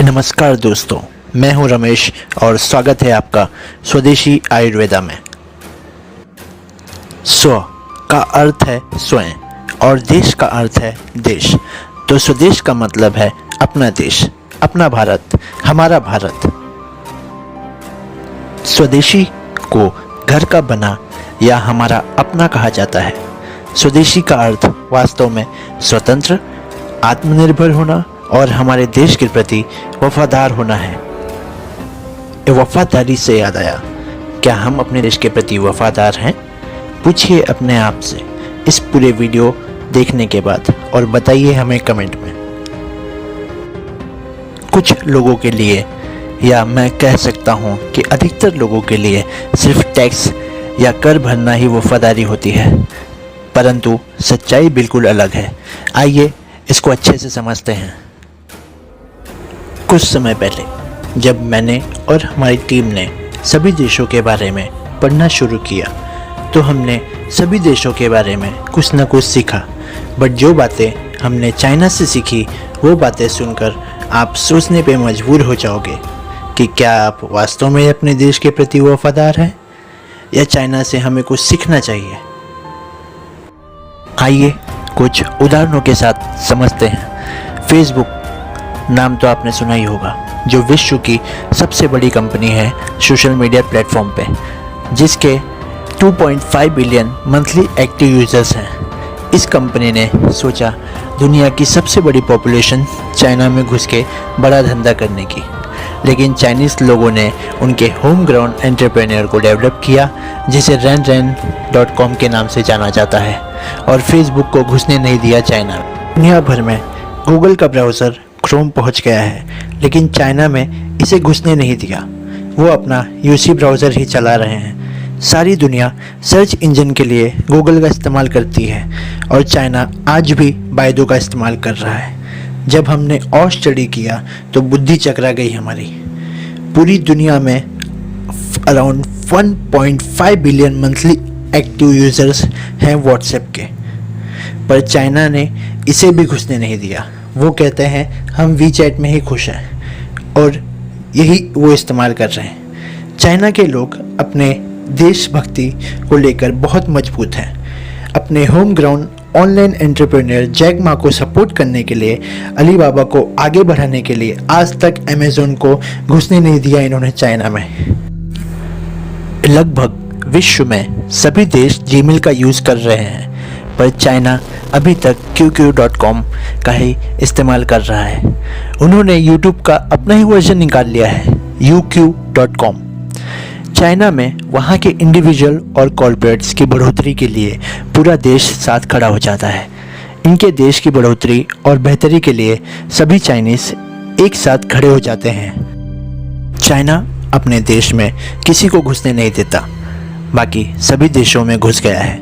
नमस्कार दोस्तों, मैं हूं रमेश और स्वागत है आपका स्वदेशी आयुर्वेदा में। स्व का अर्थ है स्वयं और देश का अर्थ है देश। तो स्वदेश का मतलब है अपना देश, अपना भारत, हमारा भारत। स्वदेशी को घर का बना या हमारा अपना कहा जाता है। स्वदेशी का अर्थ वास्तव में स्वतंत्र, आत्मनिर्भर होना और हमारे देश के प्रति वफादार होना है। वफादारी से याद आया, क्या हम अपने देश के प्रति वफादार हैं? पूछिए अपने आप से इस पूरे वीडियो देखने के बाद और बताइए हमें कमेंट में। कुछ लोगों के लिए, या मैं कह सकता हूं कि अधिकतर लोगों के लिए, सिर्फ टैक्स या कर भरना ही वफादारी होती है, परंतु सच्चाई बिल्कुल अलग है। आइए इसको अच्छे से समझते हैं। कुछ समय पहले जब मैंने और हमारी टीम ने सभी देशों के बारे में पढ़ना शुरू किया तो हमने सभी देशों के बारे में कुछ न कुछ सीखा। बट जो बातें हमने चाइना से सीखी वो बातें सुनकर आप सोचने पे मजबूर हो जाओगे कि क्या आप वास्तव में अपने देश के प्रति वफादार हैं या चाइना से हमें कुछ सीखना चाहिए। आइए कुछ उदाहरणों के साथ समझते हैं। फेसबुक नाम तो आपने सुना ही होगा, जो विश्व की सबसे बड़ी कंपनी है सोशल मीडिया प्लेटफॉर्म पे, जिसके 2.5 बिलियन मंथली एक्टिव यूजर्स हैं। इस कंपनी ने सोचा दुनिया की सबसे बड़ी पॉपुलेशन चाइना में घुस के बड़ा धंधा करने की, लेकिन चाइनीज़ लोगों ने उनके होम ग्राउंड एंटरप्रेन्योर को डेवलप किया, जिसे RenRen.com के नाम से जाना जाता है, और फेसबुक को घुसने नहीं दिया चाइना। दुनिया भर में गूगल का ब्राउज़र क्रोम पहुंच गया है, लेकिन चाइना में इसे घुसने नहीं दिया। वो अपना यूसी ब्राउज़र ही चला रहे हैं। सारी दुनिया सर्च इंजन के लिए गूगल का इस्तेमाल करती है और चाइना आज भी बाइडू का इस्तेमाल कर रहा है। जब हमने और स्टडी किया तो बुद्धि चकरा गई हमारी। पूरी दुनिया में around 1.5 billion monthly active users हैं व्हाट्सएप के, पर चाइना ने इसे भी घुसने नहीं दिया। वो कहते हैं हम वीचैट में ही खुश हैं और यही वो इस्तेमाल कर रहे हैं। चाइना के लोग अपने देशभक्ति को लेकर बहुत मजबूत हैं। अपने home ground online entrepreneur Jack Ma को सपोर्ट करने के लिए, अलीबाबा को आगे बढ़ाने के लिए आज तक अमेज़न को घुसने नहीं दिया इन्होंने चाइना में। लगभग विश्व में सभी देश जीमेल का यूज़ कर रहे हैं, पर चाइना अभी तक QQ.com का ही इस्तेमाल कर रहा है। उन्होंने YouTube का अपना ही वर्जन निकाल लिया है, UQ.com। चाइना में वहाँ के इंडिविजुअल और कॉर्पोरेट्स की बढ़ोतरी के लिए पूरा देश साथ खड़ा हो जाता है। इनके देश की बढ़ोतरी और बेहतरी के लिए सभी चाइनीज़ एक साथ खड़े हो जाते हैं। चाइना अपने देश में किसी को घुसने नहीं देता, बाकी सभी देशों में घुस गया है।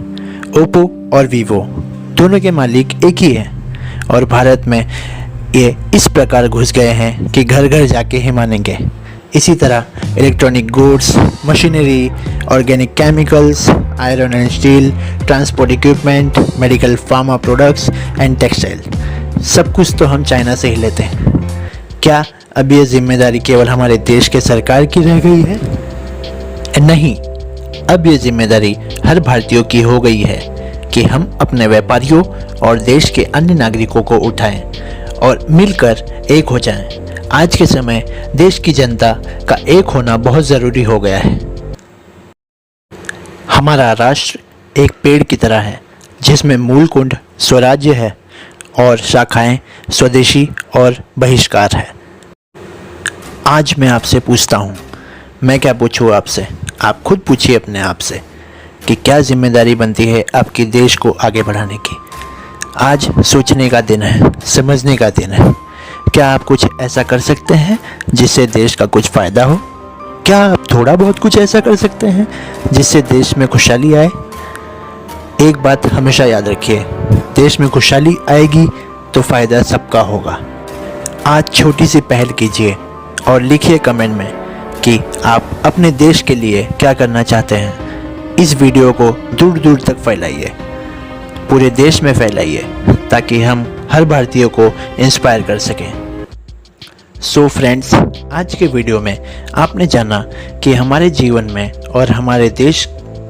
ओप्पो और वीवो दोनों के मालिक एक ही हैं और भारत में ये इस प्रकार घुस गए हैं कि घर घर जाके ही मानेंगे। इसी तरह electronic goods, machinery, organic chemicals, iron and steel, transport equipment, medical pharma products and textile, सब कुछ तो हम चाइना से ही लेते हैं। क्या अब ये जिम्मेदारी केवल हमारे देश के सरकार की रह गई है? नहीं, अब ये जिम्मेदारी हर भारतीयों की हो गई है कि हम अपने व्यापारियों और देश के अन्य नागरिकों को उठाएं और मिलकर एक हो जाएं। आज के समय देश की जनता का एक होना बहुत ज़रूरी हो गया है। हमारा राष्ट्र एक पेड़ की तरह है, जिसमें मूल कुंड स्वराज्य है और शाखाएं स्वदेशी और बहिष्कार है। आज मैं आपसे पूछता हूँ, मैं क्या पूछूँ आपसे, आप खुद पूछिए अपने आप से कि क्या जिम्मेदारी बनती है आपके देश को आगे बढ़ाने की। आज सोचने का दिन है, समझने का दिन है। क्या आप कुछ ऐसा कर सकते हैं जिससे देश का कुछ फ़ायदा हो? क्या आप थोड़ा बहुत कुछ ऐसा कर सकते हैं जिससे देश में खुशहाली आए? एक बात हमेशा याद रखिए, देश में खुशहाली आएगी तो फ़ायदा सबका होगा। आज छोटी सी पहल कीजिए और लिखिए कमेंट में कि आप अपने देश के लिए क्या करना चाहते हैं। इस वीडियो को दूर दूर तक फैलाइए, पूरे देश में फैलाइए, ताकि हम हर भारतीय को इंस्पायर कर सकें। सो फ्रेंड्स, आज के वीडियो में आपने जाना कि हमारे जीवन में और हमारे देश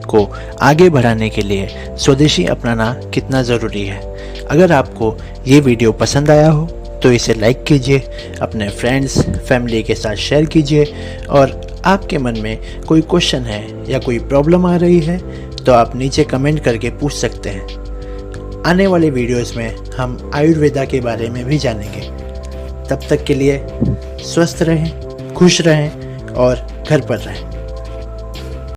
को आगे बढ़ाने के लिए स्वदेशी अपनाना कितना ज़रूरी है। अगर आपको ये वीडियो पसंद आया हो तो इसे लाइक कीजिए, अपने फ्रेंड्स फैमिली के साथ शेयर कीजिए, और आपके मन में कोई क्वेश्चन है या कोई प्रॉब्लम आ रही है तो आप नीचे कमेंट करके पूछ सकते हैं। आने वाले वीडियोस में हम आयुर्वेदा के बारे में भी जानेंगे। तब तक के लिए स्वस्थ रहें, खुश रहें और घर पर रहें।